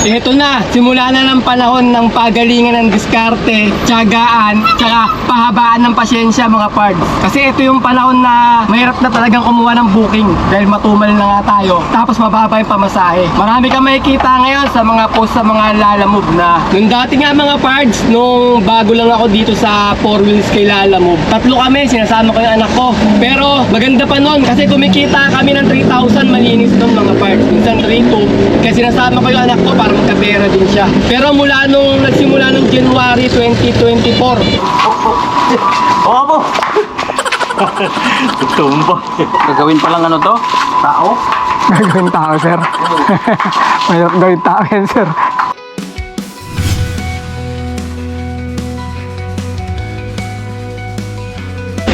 Ito na, simula na ng panahon ng pagalingan ng diskarte, tiyagaan, tsaka pahabaan ng pasyensya mga pards. Kasi ito yung panahon na mahirap na talagang kumuha ng booking dahil matumal na nga tayo. Tapos mababa yung pamasahe. Marami kang makikita ngayon sa mga post sa mga Lalamove na. Nung dati nga mga pards, nung bago lang ako dito sa 4 wheels kay Lalamove, 3 kami, sinasama ko yung anak ko. Pero maganda pa nun kasi kumikita kami ng 3,000 malinis nun mga pards. Minsan 3,200 kasi sinasama ko yung anak ko para magkapera din siya. Pero mula nung nagsimula nung January 2024. Opo! Tumba. Gagawin pa lang ano to? Tao? Gagawin tao, sir. Mahirap gawin tao yan, sir.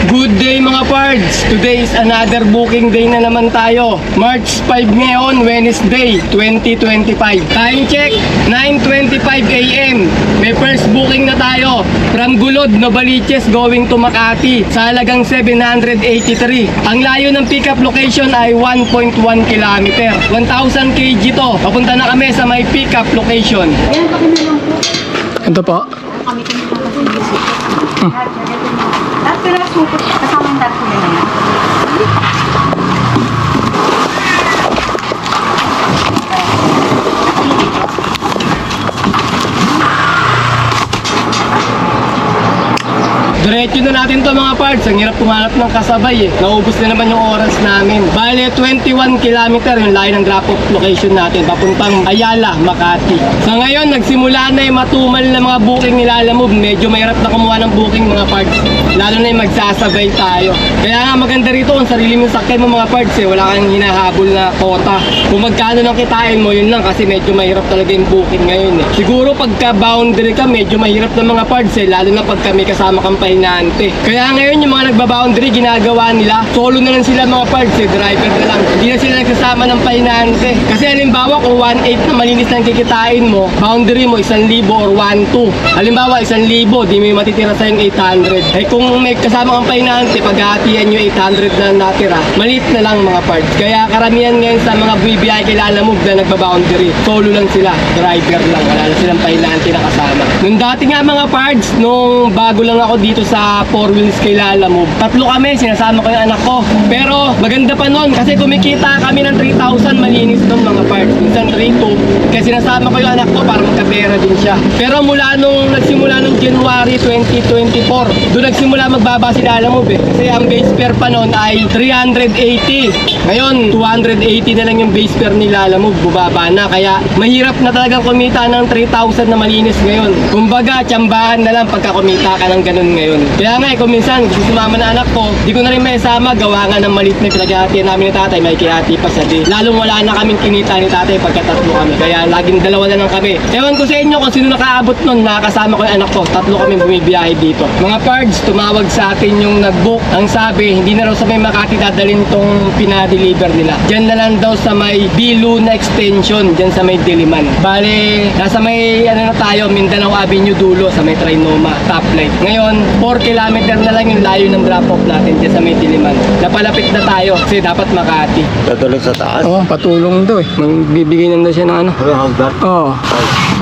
Good day mga pards! Today is another booking day na naman tayo. March 5 ngayon, Wednesday, 2025. Time check, 9:25 AM. May first booking na tayo. From Gulod, Novaliches going to Makati sa halagang 783. Ang layo ng pickup location ay 1.1 km. 1,000 kg to. Papunta na kami sa may pickup location. Yan, kami na lang po. Ito po. Kami kasi lahat pero supot kasama yung dati na naman. Diretso na natin to mga parts. Ang hirap kumanap ng kasabay eh. Naubos na naman yung oras namin. Bale, 21 km yung layo ng drop-off location natin. Papuntang Ayala, Makati. Sa ngayon, nagsimula na yung matumal na mga booking ni Lalamove. Medyo mahirap na kumuha ng booking mga parts. Lalo na yung magsasabay tayo. Kaya nga maganda rito kung sarili mo sakyan mo mga parts eh. Wala kang hinahabol na kota. Kung magkano nang kitain mo, yun lang kasi medyo mahirap talaga yung booking ngayon eh. Siguro pagka boundary ka, medyo mahirap na mga parts eh. Lalo na pag kami kasama kang pahinante. Kaya ngayon yung mga nagbaboundary, ginagawa nila, solo na lang sila mga parts eh. Driver na lang. Hindi na sila nagsasama ng pahinante. Kasi halimbawa kung 1.8 na malinis na kikitain mo, boundary mo 1,000 or 1.2. Halimbawa 1,000, di may matitira sa yung 800. Eh kung may kasama kang pahinante, paghahatian yung 800 na natira, maliit na lang mga parts. Kaya karamihan ngayon sa mga BBI kay Lalamove na nagbaboundary, solo lang sila, driver lang, wala na silang pahinante na kasama. Nung dati nga mga parts, nung bago lang ako dito sa 4 wheels kay Lalamove, 3 kami, sinasama ko yung anak ko. Pero maganda pa nun kasi kumikita kami ng 3,000 malinis nun mga parts. Minsan 3,200 kasi sinasama ko yung anak ko para magkapera din siya. Pero mula nung nagsimula nung January 2024, doon nagsimula magbaba si Lalamove eh. Kasi ang base fare pa nun ay 380. Ngayon, 280 na lang yung base fare ni Lalamove, bubaba na. Kaya mahirap na talagang kumita ng 3,000 na malinis ngayon. Kumbaga, tsambahan na lang pagka kumita ka ng ganun ngayon. Kaya nga kung minsan gusto sumama na anak ko, di ko na rin may sama, gawa nga ng maliit na pinaghahatian namin ni tatay, may kihati pa sa di. Lalong wala na kaming kinita ni tatay pagka 3 kami. Kaya laging 2 na lang kami. Ewan ko sa inyo kung sino nakaabot nun, nakakasama ko yung anak ko, 3 kami bumibiyahe dito. Mga pards, tumawag sa atin yung nag-book. Ang sabi, hindi na raw sa may Makati dadalhin tong pinadeliver nila. Diyan na lang daw sa may Biluna Extension, diyan sa may Diliman. Bale, nasa may ano na tayo, Mindanao Avenue dulo sa may Trinoma, stoplight. Ngayon, 4 kilometer na lang yung layo ng drop-off natin dyan sa may Diliman. Napalapit na tayo kasi dapat Makati. Tatulog sa taas? Oo, patulong daw eh. Magbibigay lang daw siya ng ano. Ano yung hagdan? Oo.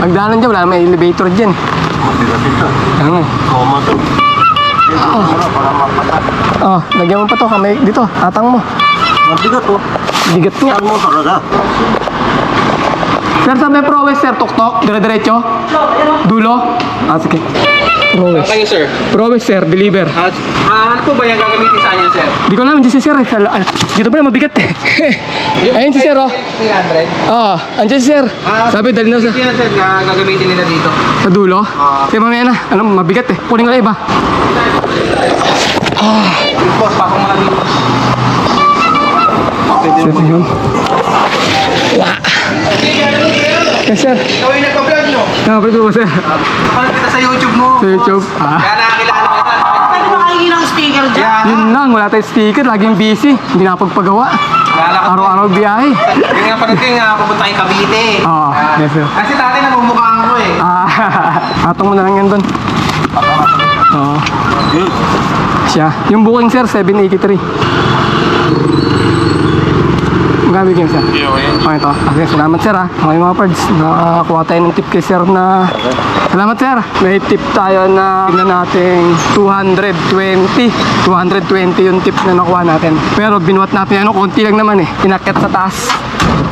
Pagdaanan dyan, wala may elevator dyan. Mabigatin to. Ano? Koma to. Para mapatat. Oh, lagyan mo pa to kamay dito. Atang mo. Mabigat to. Bigat nga. Saan mo talaga? Sir, sa may prowess, sir. Tok-tok. Dire-diretso. Dulo. Ah, sige. Prowess. Kayo sir? Prowess, sir. Deliver. Ano po ba yung gagamitin sa inyo sir? Di ko alam, dyan si sir eh. Dito pa na mabigat eh. Ayun si sir oh. 300? Oo, andyan si sir. Sabi, dali na sa Yan sir, gagamitin nila dito. dulo. Kaya mamaya na, ano, mabigat eh. Kunin ko na iba. Boss, pakong malaki. Sir, yun. Yes, sir. Ikaw yung nagpa-vlog no? Nakapit mo, sir. Nakapal kita sa YouTube mo. Sa YouTube. Kaya nakakilala kita. Pwede ba kayo ng sticker dyan? Yan. Yun lang, wala tayong sticker. Laging busy. Hindi nakapagpagawa. Lalakad Araw-araw biyahe. Yung nga pala yung pupunta kayong Cavite. Oo, yes, sir. Kasi dati namumukhaan ko eh. Atong mo na lang yan doon. Oo. Siya. Yung booking, sir, 783. Magkano bigyan sir? Okay to. Okay, salamat sir ha. Okay mga pards, nakakuha tayo ng tip kay sir na... Salamat sir. May tip tayo na tingnan natin 220 yung tip na nakuha natin. Pero binuhat natin konti lang naman inakyat sa taas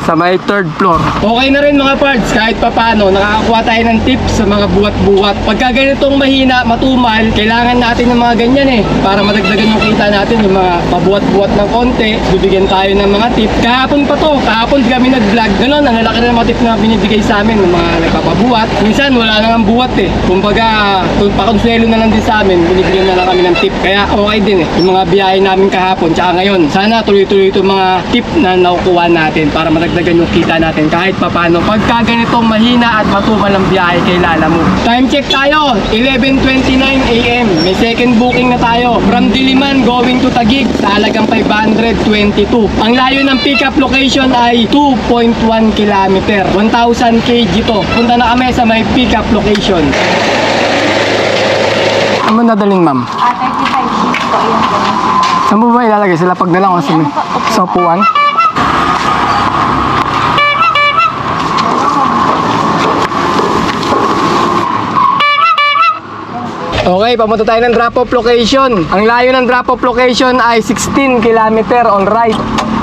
sa may 3rd floor. Okay na rin mga pards, kahit papano nakakakuha tayo ng tips sa mga buwat-buwat. Pagka ganitong mahina, matumal, kailangan natin ng mga ganyan para madagdagan yung kita natin, yung mga pabuwat-buwat ng konti. Bibigyan tayo ng mga tip. Kahapon kami nag-vlog, ganun, ang lalaki na mga tip na binibigay sa amin ng mga nagpapabuwat. Minsan wala nang buwat kumbaga, pakonsuelo na lang din sa amin, binibigyan na lang kami ng tip. Kaya okay din yung mga biyahe namin kahapon tsaka ngayon. Sana tuloy-tuloy itong mga tip na nakukuha natin para madagdagan yung kita natin kahit papano. Pagka ganitong mahina at matumal ang biyahe kay Lala Move. Time check tayo, 11:29 AM. May second booking na tayo. From Diliman going to Taguig sa halagang 522. Ang layo ng pickup location ay 2.1 km. 1,000 kg to. Punta na kami sa may pickup location. Ano nadaling ma'am? 35 po yun. Saan mo ba ilalagay sila pag nalang sa upuan? Okay, pamunta tayo ng drop-off location. Ang layo ng drop-off location ay 16 km, all right.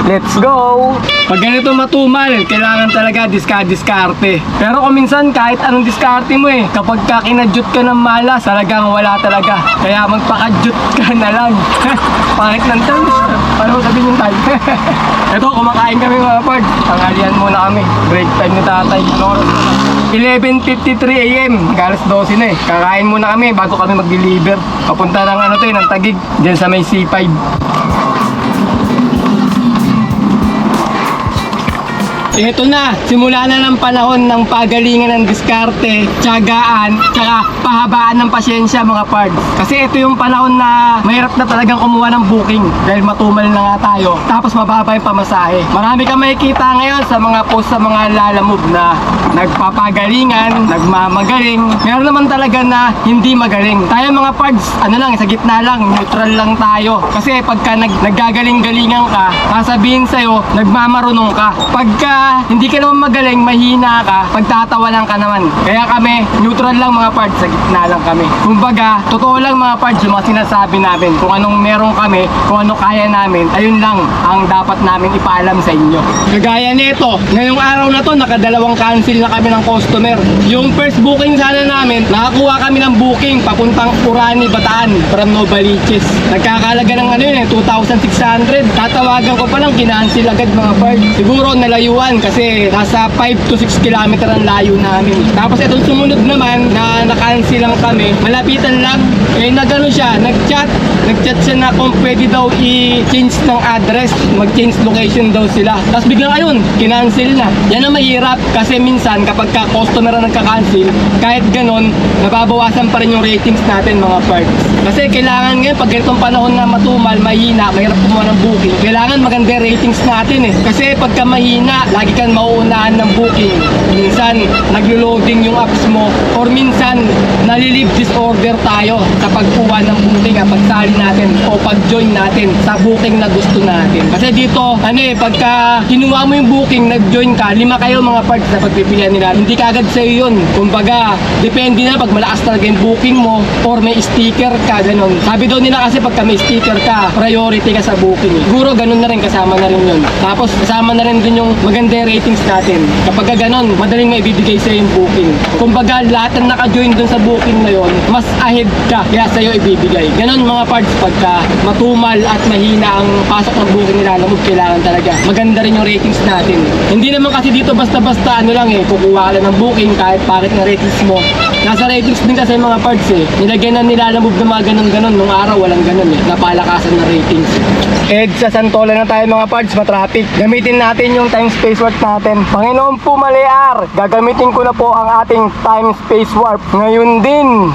Let's go! Pag ganito matumal, kailangan talaga diskarte. Pero kung minsan kahit anong diskarte mo kapag ka kinadyot ka ng malas, talagang wala talaga. Kaya magpakadyot ka na lang. Pangit ng terms. Paano mo sabihin yung time? Ito, kumakain kami mga pards. Tanghalian muna kami. Break time ni tatay. 11:53 AM. Galas 12 na Kakain muna kami bago kami mag-deliver. Papunta ng ng Taguig. Diyan sa may C5. Ito na, simula na ng panahon ng pagalingan ng diskarte, tiyagaan, tsaka pahabaan ng pasyensya mga pards. Kasi ito yung panahon na mahirap na talagang kumuha ng booking dahil matumal na nga tayo. Tapos mababa yung pamasahe. Marami kang makikita ngayon sa mga post sa mga Lala Move na nagpapagalingan, nagmamagaling. Meron naman talaga na hindi magaling. Tayo mga pards, sa gitna lang, neutral lang tayo. Kasi pagka naggagaling-galingan ka, sasabihin sa'yo, nagmamarunong ka. Pagka hindi ka naman magaling, mahina ka, pagtatawanan ka naman. Kaya kami, neutral lang mga pards, sa gitna lang kami. Kumbaga, totoo lang mga pards yung mga sinasabi namin. Kung anong meron kami, kung ano kaya namin, ayun lang ang dapat namin ipaalam sa inyo. Kagaya nito, ngayong araw na to, nakadalawang cancel na kami ng customer. Yung first booking sana namin, nakakuha kami ng booking papuntang Urani, Bataan from Novaliches. Nagkakalaga ng 2,600. Tatawagan ko pa lang, kinancel agad mga pards. Siguro nalayuan kasi nasa 5 to 6 km ang layo namin. Tapos itong sumunod naman na nakancel lang kami, malapitan lang. Nagano siya, nag-chat siya na kung pwede daw i-change ng address, mag-change location daw sila. Tapos biglang ayun, kinancel na. Yan ang mahirap kasi minsan kapag ka-customer na nagka-cancel, kahit ganon, nababawasan pa rin yung ratings natin mga parts. Kasi kailangan ngayon, pag ganitong panahon na matumal, mahina, mahirap kumuha ng booking, kailangan maganda yung ratings natin Kasi pagka mahina, lagi kang mauunahan ng booking. Minsan, naglo-loading yung apps mo or minsan, nalilive disorder tayo sa pagkuha ng booking, pagsali natin o pag-join natin sa booking na gusto natin. Kasi dito, pagka kinuha mo yung booking, nag-join ka, 5 kayo mga parts na pagpipilian nila. Hindi kagad sa'yo yun. Kumbaga, depende na pag malakas talaga yung booking mo or may sticker ka, ganun. Sabi daw nila kasi pagka may sticker ka, priority ka sa booking. Siguro ganun na rin, kasama na rin yun. Tapos, kasama na rin din yung maganda yung ratings natin. Kapag ganon, madaling may ibibigay sa'yo yung booking. Kumbaga, lahat na naka-join dun sa booking na yon, mas ahead ka, kaya sa'yo ibibigay. Ganon mga parts, pagka matumal at mahina ang pasok ng booking nila, kailangan talaga maganda rin yung ratings natin. Hindi naman kasi dito basta-basta kukuha ka lang ng booking kahit bakit ng ratings mo. Nasa ratings din kasi mga parts nilagyan na nila ng mga ganon-ganon. Nung araw walang ganon napalakasan ng ratings. Sa Santola na tayo mga parts, matraffic. Gamitin natin yung time space warp natin. Panginoon po Malear, gagamitin ko na po ang ating time space warp. Ngayon din.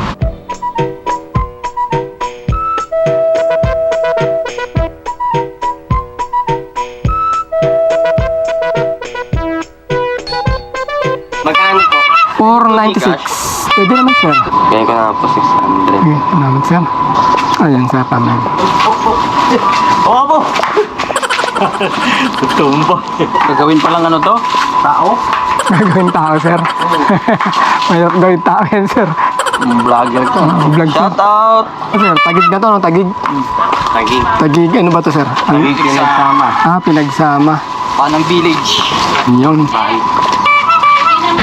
Magkano po? 496. Pwede naman sir. Kaya ko na po 600. Okay, salamat sir. Ayan sir, paman. Oo po. Tumba. Gagawin pa lang ano to? Tao? Gagawin tao, sir. Mahirap gawin tao yan, sir. Vlogger to. Vlog to. Shout out! Sir, tagig na to, no? Tagig. Tagi. Tagig, ano ba to, sir? Ano? Pinagsama. Pinagsama. Panang village. Yun. Bahay.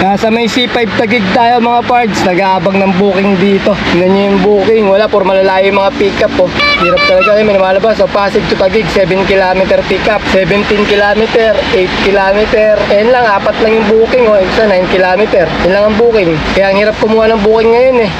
Nasa may C5 Tagig tayo mga parts. Nag-aabang ng booking dito. Tingnan nyo yung booking. Wala, por malalayo yung mga pick-up po. Hirap talaga may lumalabas. So, Pasig to Tagig, 7 km pick-up. 17 km, 8 km. Ayan lang, 4 lang yung booking. O, isa 9 km. Yan lang ang booking. Kaya ang hirap kumuha ng booking ngayon eh.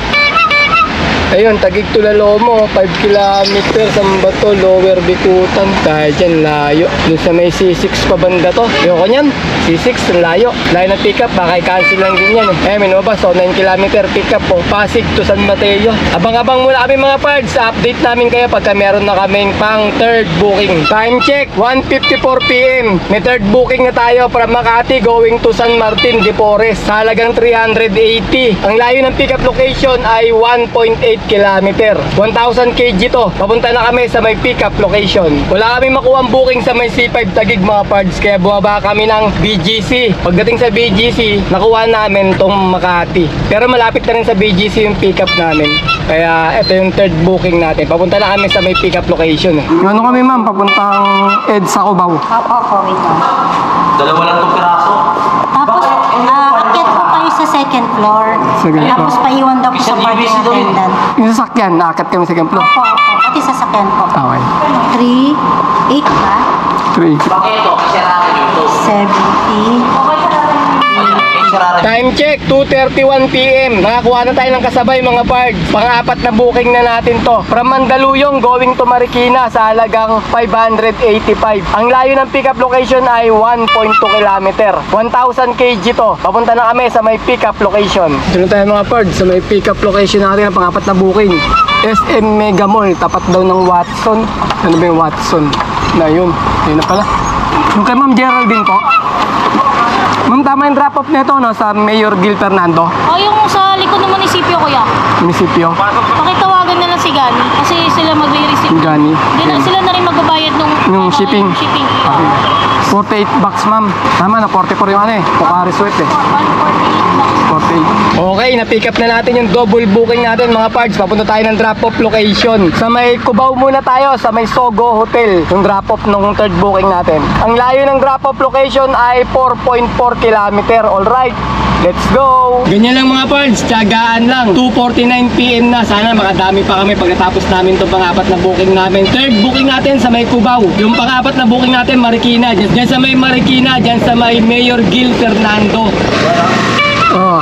Ayun, Tagig to Lalomo, 5 km, Sambato, Lower Bikutan. Dahil dyan, layo. Doon sa may C6 pa banda to. Ayoko nyan, C6, layo. Layo ng pick-up, baka i-cancel lang din yan eh. May lumabas, so 9 km pick-up po. Pasig to San Mateo. Abang-abang muna kami mga parts. Update namin kayo pagka meron na kaming pang third booking. Time check, 1:54 PM. May third booking na tayo from Makati going to San Martin de Porres. Halagang 380. Ang layo ng pick-up location ay 1.8 kilometer. 1,000 kg to. Papunta na kami sa may pick-up location. Wala kami makuha ang booking sa may C5 Tagig mga parts, kaya bumaba kami ng BGC. Pagdating sa BGC, nakuha namin tong Makati. Pero malapit na rin sa BGC yung pick-up namin. Kaya ito yung third booking natin. Papunta na kami sa may pick-up location. Ano kami ma'am? Papuntang EDSA Cubao. Opo, wait lang. Dalawa lang itong piraso. Tapos, akyat po kayo sa second floor. Second floor. Tapos paiwan daw po sa Isang parking DVC daw yun. attendant. Yung sasakyan, naakat kami sa second floor. Opo, pati sa sakyan po. Okay. 3, 8 ba? 3. Bakit ito? Kasi natin ito. 70. Time check, 2:31 PM. Nakakuha na tayo ng kasabay mga parts. Pang-apat na booking na natin to. From Mandaluyong going to Marikina sa halagang 585. Ang layo ng pickup location ay 1.2 km. 1,000 kg to. Papunta na kami sa may pickup location. Dito tayo mga parts sa may pickup location natin ang pang-apat na booking. SM Mega Mall, tapat daw ng Watson. Ano ba yung Watson? Na yun. Yun na pala. Yung kay Ma'am Geraldine po. Ma'am, tama yung drop-off nito, no? Sa Mayor Gil Fernando, O yung sa likod ng munisipyo, kuya. munisipyo. Pakitawagan na lang si Gani kasi sila magre-receive. Gani. Hindi na sila na rin magbabayad nung Yung shipping. shipping. Okay. 48 bucks, ma'am. Tama na, 44 yung ano eh. Pocari Sweat eh. 148 bucks. 48. Okay, na-pick up na natin yung double booking natin mga parts. Papunta tayo ng drop-off location. Sa may Cubao muna tayo, sa may Sogo Hotel. Yung drop-off nung third booking natin. Ang layo ng drop-off location ay 4.4 kilometer. Alright, let's go! Ganyan lang mga parts, tiyagaan lang. 2:49 PM na. Sana makadami pa kami pagkatapos namin itong pang-apat na booking namin. Third booking natin sa may Cubao. Yung pang-apat na booking natin, Marikina. Diyan sa may Marikina, diyan sa may Mayor Gil Fernando.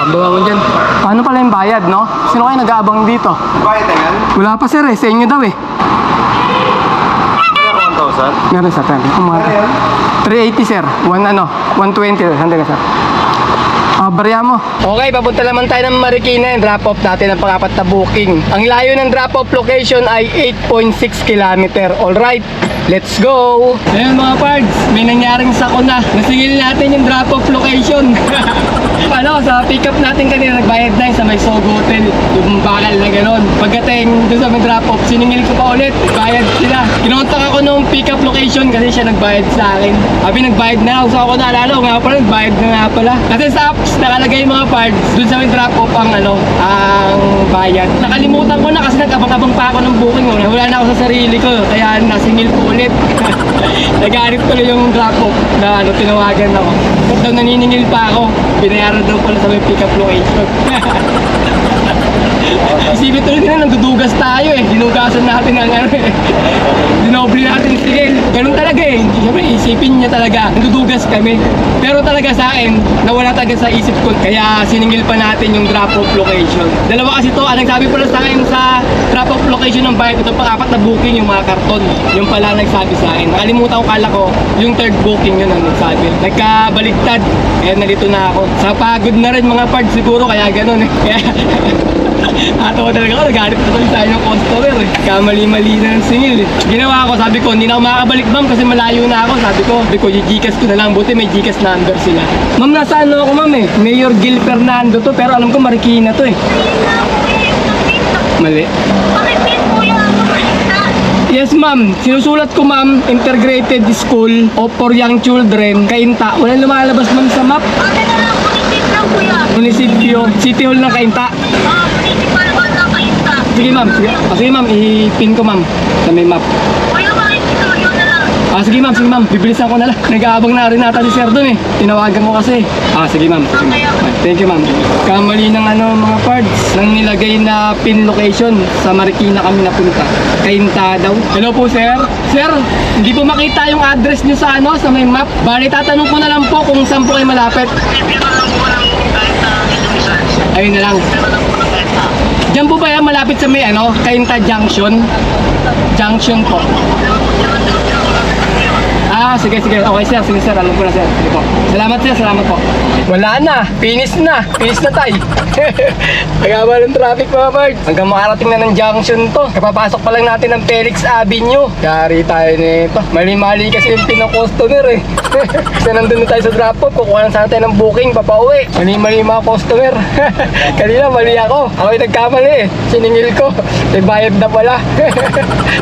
Bawa mo dyan. Paano pala yung bayad, no? Sino kayo nag-aabang dito? Bayad na yan? Wala pa sir eh, sa inyo daw eh. Kaya 1,000? Meron sa 10. Kaya yan? 380 sir. 120. Sandali ka sir. Barya mo. Okay, papunta naman tayo ng Marikina. Drop off natin ang pang-apat na booking. Ang layo ng drop off location ay 8.6 km. Alright, let's go! Ayun mga pards, may nangyaring sakuna. Nasingil natin yung drop off location. Ano, sa pick up natin kanina, nagbayad na yun sa may Sogo Hotel. Yung bakal na gano'n. Pagdating doon sa may drop off, siningil ko pa ulit. Bayad sila. Kinontak ako nung pick up location kasi siya nagbayad sa akin. Sabi, nagbayad na ako. So ako naalala ko nga pala, nagbayad na nga pala. Kasi sa apps, nakalagay yung mga parts. Doon sa may drop off ang ang bayad. Nakalimutan ko na kasi nag-abang-abang pa ako ng booking. Wala na ako sa sarili ko. Kaya nasingil ko ulit. Nagarit ko yung drop off na tinawagan ako. Ba't daw naniningil pa ako? Binayaran daw pala sa may pick up location. Isipin tuloy nila, nagdudugas tayo eh. Dinugasan natin ang ano eh. Dinoble natin yung tigil. Ganun talaga eh. Siyempre, isipin niya talaga. Nagdudugas kami. Pero talaga sa akin, nawala talaga sa isip ko. Kaya siningil pa natin yung drop-off location. Dalawa kasi to, ang nagsabi pala sa akin sa drop-off location ng bayad ito, pang-apat na booking yung mga karton. Yung pala nagsabi sa akin. Nakalimutan ko, kala ko, yung third booking yun ang nagsabi. Nagkabaligtad. Kaya nalito na ako. Sa pagod na rin mga parts siguro, kaya ganun eh. Kaya ato ko talaga ako, nagalit na tuloy tayo ng customer eh. Kamali-mali na ng singil eh. Ginawa ko, sabi ko, hindi na ako makakabalik ma'am kasi malayo na ako. Sabi ko, Gcash ko na lang, buti may Gcash number sila. Ma'am, nasa ano ako ma'am eh? Mayor Gil Fernando to, pero alam ko Marikina to eh. Mali. Yes, ma'am. Sinusulat ko, ma'am, Integrated School for Young Children, Cainta. Walang lumalabas, ma'am, sa map. Bakit na lang, kulitin lang kuya. Munisipyo, City Hall ng Cainta. Municipal hall na kainta. Sige, ma'am. Sige, ma'am. I-pin ko, ma'am, sa may map. Kuya, bakit ito? Yun na lang. Sige, ma'am. Sige, ma'am. Bibilisan ko na lang. Nag-aabang na rin nata si Sir dun eh. Tinawagan ko kasi. Sige, ma'am. Sige, ma'am. Thank you, ma'am. Kamali ng mga parts nang nilagay na pin location sa Marikina kami napunta. Cainta daw. Hello po, sir. Sir, hindi po makita yung address nyo sa sa may map. Bali, tatanong ko na lang po kung saan po kayo malapit. Ayun na lang. Diyan po ba yan malapit sa may Cainta Junction? Junction po. Sige. Okay, sir. Sige, sir. Alam ko na, sir. Sige po. Salamat, sir. Salamat po. Wala na. Finish na. Finish na tayo. Nagaba ng traffic, mga parts. Hanggang makarating na ng junction to. Kapapasok pa lang natin ng Felix Avenue. Yari tayo nito. Mali-mali kasi yung pinakustomer eh. Kasi nandun na tayo sa drop-off. Kukuha lang sana tayo ng booking. Papauwi. Mali-mali mga customer. Kanina, mali ako. Ako yung nagkamali eh. Siningil ko. May bayad na pala.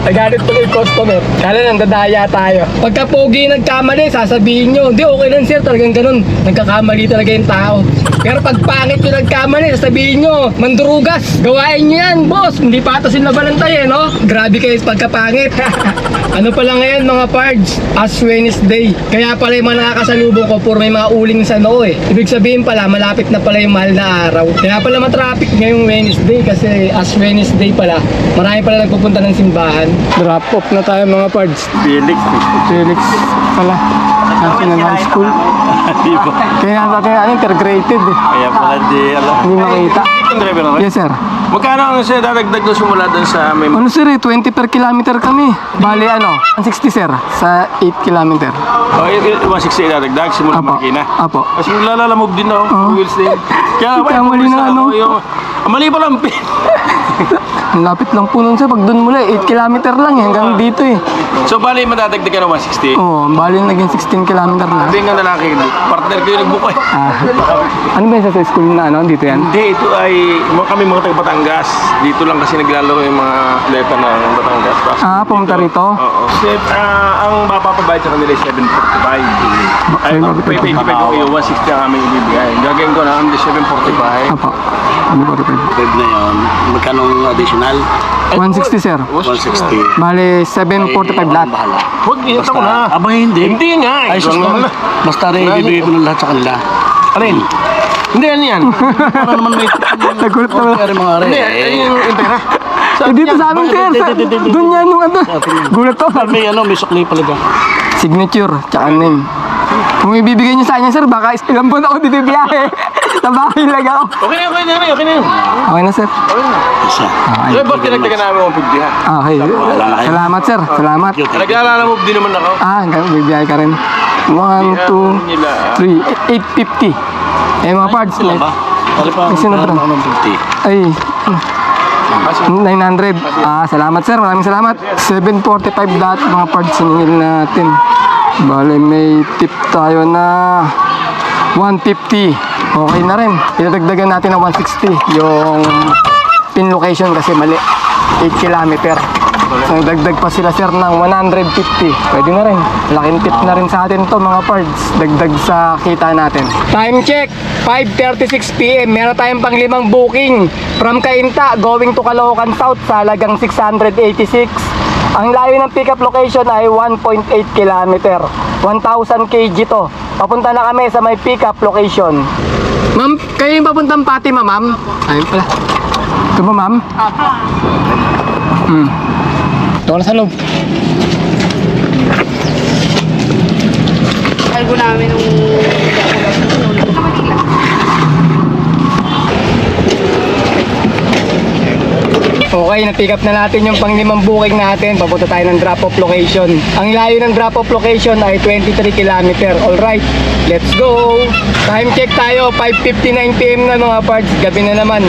Nagalit tuloy yung customer. Kala nandadaya tayo. Pagka pogi nagkamali, sasabihin nyo, hindi, okay lang sir, talagang ganun. Nagkakamali talaga yung tao. Pero pag pangit yung nagkamali, sasabihin nyo, mandurugas, gawain nyo yan, boss. Hindi pa ata sila balantay eh, no? Grabe kayo sa pagkapangit. Ano pala ngayon mga pards? Ash Wednesday. Kaya pala yung mga nakakasalubong ko, puro may mga uling sa noo eh. Ibig sabihin pala, malapit na pala yung mahal na araw. Kaya pala matraffic ngayong Wednesday kasi Ash Wednesday pala. Marami pala nagpupunta ng simbahan. Drop off na tayo mga pards. Felix pala. National High School. Kaya natin integrated eh. Kaya pala Hindi makita. Yung driver na Yes sir. Magkano ang siya dadagdag na simula doon sa may... Ano sir eh, 20 per kilometer kami. Bali 160 sir, sa 8 kilometer. Oh, 160 dadagdag simula Apo. Marikina. Apo. Kasi lalalamog din ako. Oo. Wheels din. Kaya Kaya mali na mali pa lang pin. Ang lapit lang po nun sir, pag dun mula 8 kilometer lang eh, hanggang dito eh. So bali madadagdag ka ng 160. Oo, bali naging 16 kilometer na. Sabi nga lalaki, partner ko yung nagbuko eh. Ano ba yung sa school na dito yan? Hindi, ito ay kami mga taga Batangas. Dito lang kasi naglalaro yung mga atleta ng Batangas. Pumunta rito? Oo. Ang mapapabayad sa kanila ay 745. Ay, Bakit? 25 ko yung 160 ang aming ibibigay. Gagawin ko na ang 745. Apo. Ano ba rin? Web na yun, magkano additional? 160 sir. 160. Bali 745 lahat. Bahala. Huwag, ingat ako na. Aba hindi. Hindi nga. Ay, sus Ikaw na. Basta rin, ibibigay ko ng lahat sa kanila. Alin? Hindi, ano yan? Para naman may... Nagulat na. Mga mga are. Hindi, yung pera. Dito sa amin sir. Doon yan yung Gulat to. May sukli pala dyan. Signature, tsaka name. Kung ibibigay niyo sa kanya sir, baka ilang buwan ako dito biyahe. Sa bahay lang ako. Okay na yun. Okay na sir. Isa. Kaya ba't pinagtaga namin ang pagbiha? Okay. Salamat sir. Salamat. Nag-aalala mo din naman ako. Hanggang bibiyahe ka rin. 1, 2, 3, 850. Mga parts. Sila ba? Pari pa, Kasi na ako ng 50. Ay, 900. Salamat sir, maraming salamat. 745 lahat mga parts siningil natin. Bale, may tip tayo na 150. Okay na rin. Pinadagdagan natin ng 160 yung pin location kasi mali. 8 kilometer. So, dagdag pa sila sir ng 150. Pwede na rin. Laking tip na rin sa atin to mga parts. Dagdag sa kita natin. Time check. 5:36 PM. Meron tayong pang 5 booking. From Cainta, going to Caloocan South sa halagang 686. Ang layo ng pickup location ay 1.8 kilometer. 1,000 kg to. Papunta na kami sa may pickup location. Ma'am, kayo yung papuntang Fatima, ma'am? Ayun pala. Ito ba, ma'am? Ito na sa loob. Algo namin nung Okay, na-pick up na natin yung pang-5 booking natin. Papunta tayo ng drop-off location. Ang layo ng drop-off location ay 23 km. Alright, let's go! Time check tayo, 5:59 PM na mga parts. Gabi na naman.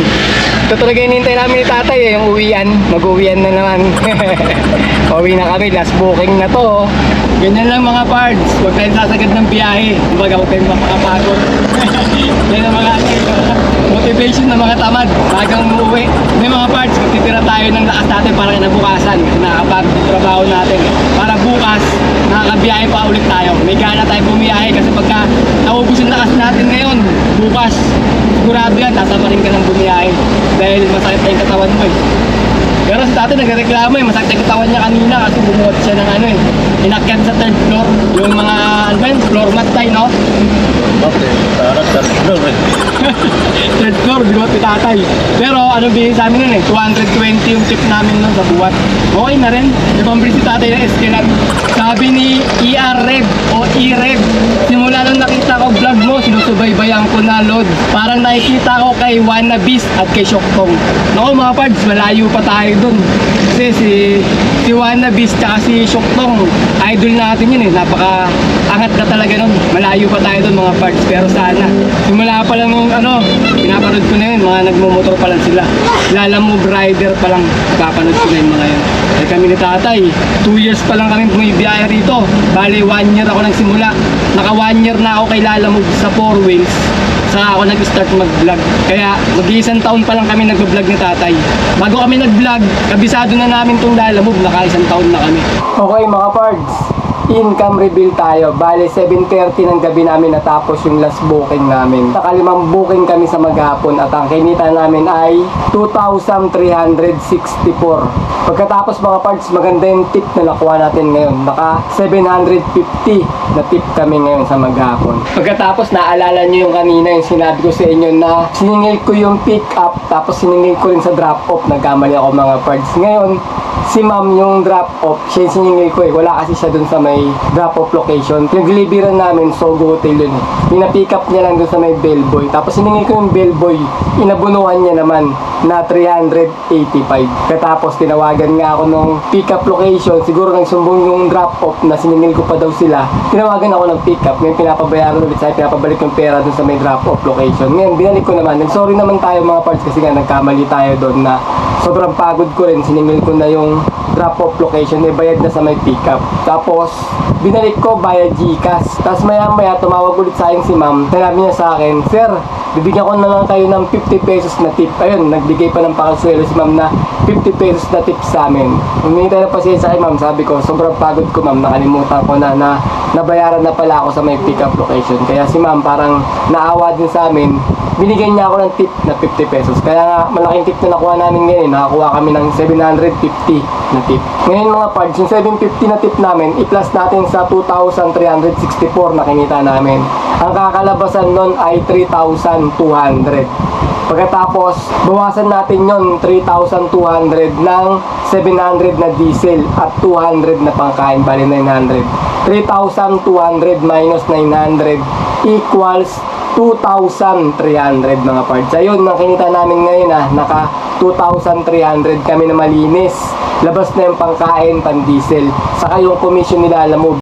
Ito talaga hinihintay namin ni tatay yung uwian. Mag-uwian na naman. Uwi na kami, last booking na to. Ganyan lang mga parts. Huwag tayong sasagad ng biyahe. Kumbaga, huwag tayong makapagod. Yan ang mga Motivation ng mga tamad. Bagang umuwi. May mga parts, magtitira tayo ng lakas natin para kinabukasan. Kasi nakakapag-trabaho natin. Para bukas, nakakabiyahe pa ulit tayo. May gana tayo bumiyahe kasi pagka naubos yung lakas natin ngayon, bukas, sigurado yan, tatama rin ka ng bumiyahe. Dahil masakit na yung katawan mo eh. Pero sa dati nagreklamo eh, masakit yung katawan niya kanina kasi bumuhat siya ng ano eh. Inakyat sa third floor, yung mga, ano ba yun, floor mat tayo, no? Bakit? Parang Third floor, binuhat ni tatay. Pero ano bigay sa amin nun eh, 220 yung tip namin nun sa buhat. Okay na rin, may pambili si tatay ng Esquilan. Sabi ni ER-Rev o E-Rev, simula nung nakita ko vlog mo, sinusubaybayan ko na load. Parang nakikita ko kay Wannabis at kay Shoktong. Naku mga pards, malayo pa tayo dun. Kasi si Wannabis tsaka si Shoktong, idol natin yun eh, napaka-angat na talaga nun. Malayo pa tayo dun mga pards, pero sana. Simula pa lang nung ano, pinapanood ko na yun, mga nagmumotor pa lang sila. Lalamove rider pa lang, papanood ko na yung mga yun. Ay kami ni tatay, 2 years pa lang kami bumibiyahe rito. Bali 1 year ako nagsimula. Naka 1 year na ako kay Lalamove sa 4 wheels. Saka ako nag-start mag-vlog. Kaya mag-iisang taon pa lang kami nag-vlog ni tatay. Bago kami nag-vlog, kabisado na namin tong Lalamove, naka-isang taon na kami. Okay mga pards, income reveal tayo. Bale, 7:30 ng gabi namin natapos yung last booking namin. Nakalimang booking kami sa maghapon at ang kinita namin ay 2,364. Pagkatapos mga parts, maganda yung tip na nakuha natin ngayon. Naka 750 na tip kami ngayon sa maghapon. Pagkatapos, naalala nyo yung kanina yung sinabi ko sa inyo na siningil ko yung pick up tapos siningil ko rin sa drop off. Nagkamali ako mga parts. Ngayon, si ma'am yung drop off, siya yung siningil ko eh. Wala kasi siya dun sa may drop off location. Pinaglibiran namin, Sogo Hotel yun eh. Pina-pick up niya lang dun sa may bellboy. Tapos siningil ko yung bellboy, inabunuhan niya naman na 385. Katapos tinawagan nga ako nung pick up location. Siguro nagsumbong yung drop off na siningil ko pa daw sila. Tinawagan ako ng pick up. Ngayon pinapabayaran ulit sa'yo, pinapabalik yung pera dun sa may drop off location. Ngayon binalik ko naman. Nag-sorry naman tayo mga parts kasi nga nagkamali tayo doon na sobrang pagod ko rin. Siningil ko na yung drop off location, may bayad na sa may pick up. Tapos binalik ko via GCash. Tapos maya maya tumawag ulit sa akin si ma'am. Sinabi niya sa akin, "Sir, bibigyan ko na lang kayo ng 50 pesos na tip." Ayun, nagbigay pa ng pakaswelo si ma'am na 50 pesos na tip sa amin. Humingi tayo ng pasensya kay ma'am. Sabi ko, sobrang pagod ko ma'am. Nakalimutan ko na nabayaran na pala ako sa may pick up location. Kaya si ma'am parang naawa din sa amin. Binigyan niya ako ng tip na 50 pesos. Kaya nga, malaking tip na nakuha namin ngayon. Nakakuha kami ng 750 na tip. Ngayon mga pards, yung 750 na tip namin, i-plus natin sa 2,364 na kinita namin. Ang kakalabasan nun ay 3,200. Pagkatapos, bawasan natin yon 3,200 ng 700 na diesel at 200 na pangkain, bali 900. 3,200 minus 900 equals 2,300 mga parts. Ayun, nakinita namin ngayon naka 2,300 kami na malinis. Labas na yung pangkain, pan-diesel. Saka yung commission nila, alam mo,